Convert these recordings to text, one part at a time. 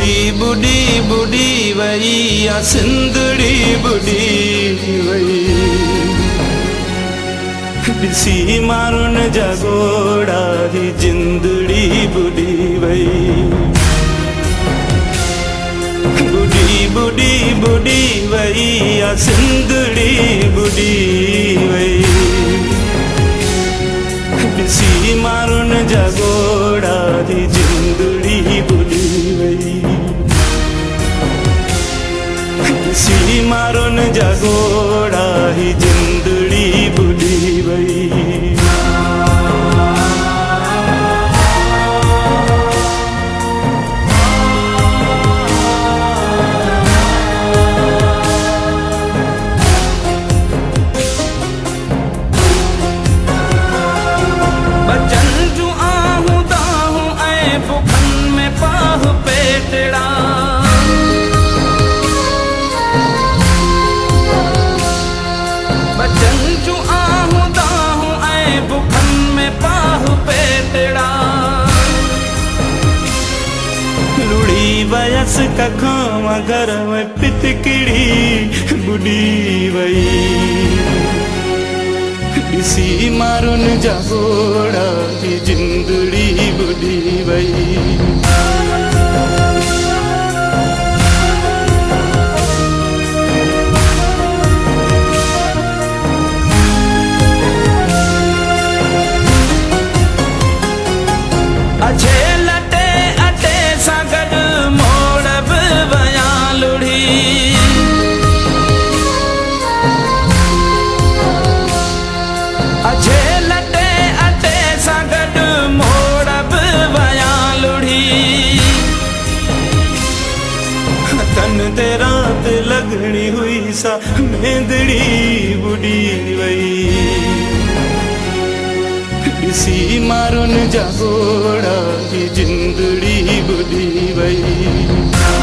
बुढ़ी बुढ़ी बुढ़ी वई आ सिंधड़ी बुढ़ी वई ॾिसी माण्हुनि जा घोड़ा ही जिंदड़ी बुढ़ी वई बुढ़ी बुढ़ी बुढ़ी वई आ सिंधड़ी बुढ़ी वई ॾिसी माण्हुनि जा घोड़ा ही जिंदड़ी बुढ़ी वई ॾिसी माण्हुनि जा घोड़ा ही जिंदड़ी बुढ़ी वई वयस कखां घर में पितकड़ी बुढ़ी वई ॾिसी माण्हुनि जा घोड़ा ही जिंदड़ी बुढ़ी वई ते रात लगनी हुई सा मेंदड़ी बुढ़ी वई ॾिसी माण्हुनि जा घोड़ा ही जिंदड़ी बुढ़ी वई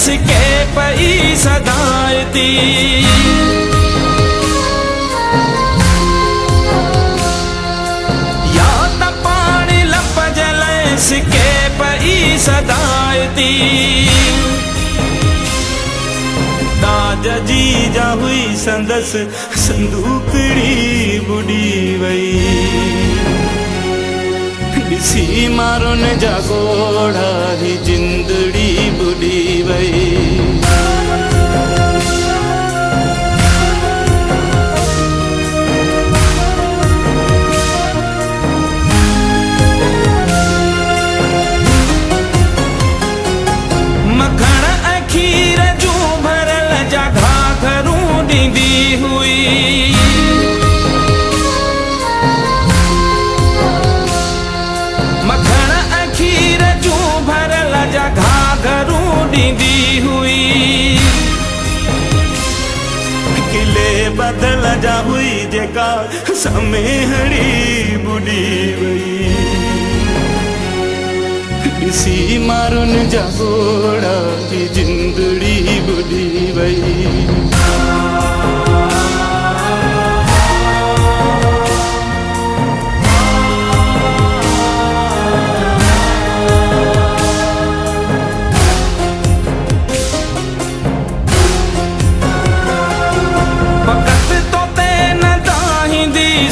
के पई सदायती या त पानी लप जले सिके पई सदायती ताज जी जा हुई संदस संदूकड़ी बुढ़ी वई ॾिसी माण्हुनि जा घोड़ा ही जिंदड़ी बुढ़ी वई मखण ऐं खीर जूं भरल जा घाघरूं ॾींदी हुई घाघरूं ॾींदी हुई किले बदल जा हुई जेका समेहड़ी बुढ़ी वई ॾिसी माण्हुनि जा घोड़ा ही जिंदड़ी बुढ़ी वई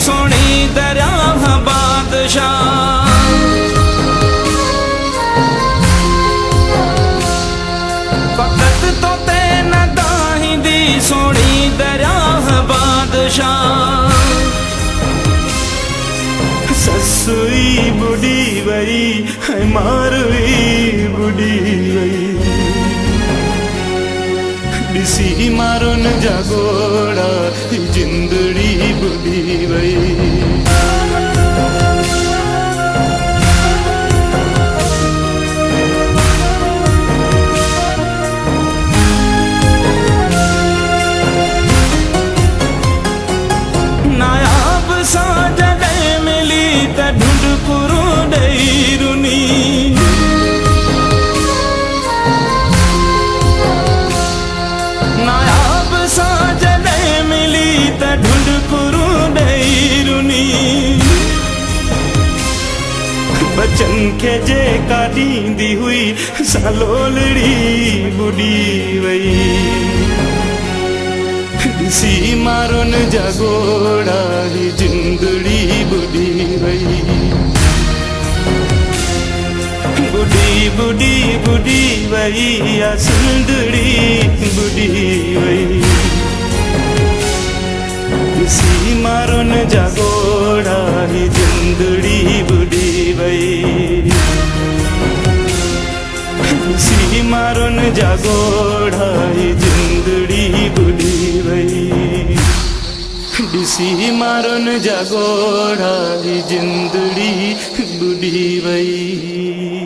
सोनी दरियाह बादशाह फकत तो ते न दाहिंदी सोनी दरियाह बादशाह ससुई बुढ़ी वई है मारवी बुढ़ी वई ॾिसी माण्हुनि जा घोड़ा जिंदड़ी बुढ़ी वई नायाब सा जॾहिं मिली त ढूंढ पुरो ॾेई रुनी बचन खे जेका ॾींदी हुई सालोलड़ी बुॾी वई ॾिसी मारुन जा गोड़ा ही जिंदड़ी बुॾी वई बुॾी बुॾी बुॾी वई आ सिंधड़ी बुॾी वई ॾिसी मारुन जा गोड़ा ही जिंदड़ी बुॾी वई ॾिसी मारुन जा गोड़ा ही जिंदड़ी बुॾी वई ॾिसी मारुन जा गोड़ा ही जिंदड़ी बुॾी वई